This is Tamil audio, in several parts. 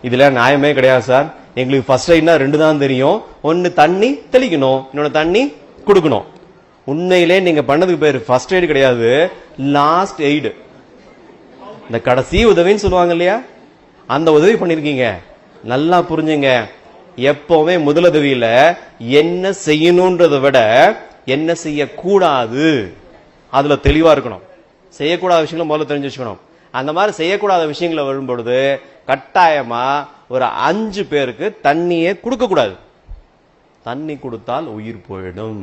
இதுல நியாயமே கிடையாது சார். எங்களுக்கு ஃபர்ஸ்ட் எய்ட்னா 2 தான் தெரியும். ஒன்னு தண்ணி தெளிக்கணும், இன்னொன்னு தண்ணி கொடுக்கணும். உண்மையிலே நீங்க பண்ணதுக்கு பேரு ஃபர்ஸ்ட் எய்டு கிடையாது, லாஸ்ட் எய்டு. இந்த கடைசி உதவின்னு சொல்லுவாங்க இல்லையா, அந்த உதவி பண்ணிருக்கீங்க. நல்லா புரிஞ்சுங்க, எப்பவுமே முதலுதவியில என்ன செய்யணும்ன்றதை விட என்ன செய்யக்கூடாது அதுல தெளிவா இருக்கணும். செய்யக்கூடாத விஷயங்களை முதல்ல தெரிஞ்சு வச்சுக்கணும். அந்த மாதிரி செய்யக்கூடாத விஷயங்களை வரும்பொழுது கட்டாயமா ஒரு 5 பேருக்கு தண்ணியே கொடுக்க கூடாது. தண்ணி கொடுத்தால் உயிர் போயிடும்.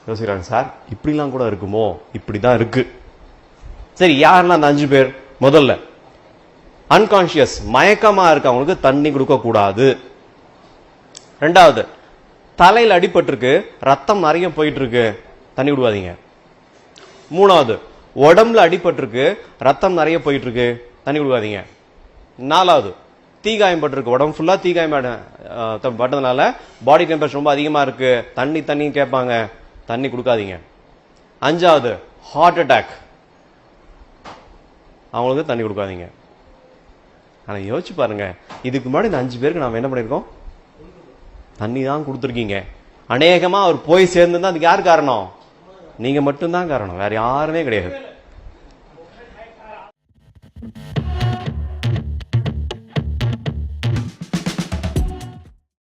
யோசிக்கிறாங்க, சார் இப்படிலாம் கூட இருக்குமோ? இப்படிதான் இருக்கு. சரி, யாரெல்லாம் அந்த 5 பேர்? முதல்ல அன்கான்சியஸ், மயக்கமா இருக்கவங்களுக்கு தண்ணி கொடுக்க கூடாது. 2வது, தலையில் அடிபட்டிருக்கு, ரத்தம் நிறைய போயிட்டு இருக்கு, தண்ணி கொடுக்காதீங்க. 3வது, உடம்புல அடிபட்டிருக்கு, ரத்தம் நிறைய போயிட்டு இருக்கு, தண்ணி கொடுக்காதீங்க. 4வது, தீகாயம் பட்டிருக்கு, உடம்பு ஃபுல்லா தீகாயம் பட்டதுனால பாடி டெம்பரேச்சர் ரொம்ப அதிகமா இருக்கு, தண்ணி கேட்பாங்க, தண்ணி கொடுக்காதீங்க. 5வது, ஹார்ட் அட்டாக், அவங்களுக்கு தண்ணி கொடுக்காதீங்க. ஆனா யோசிச்சு பாருங்க, இதுக்கு முன்னாடி இந்த 5 பேருக்கு நாம என்ன பண்ணிருக்கோம்? தண்ணி தான் கொடுத்துருக்கீங்க. அநேகமா அவர் போய் சேர்ந்து அதுக்கு யார் காரணம்? நீங்க மட்டும்தான் காரணம், வேற யாருமே கிடையாது.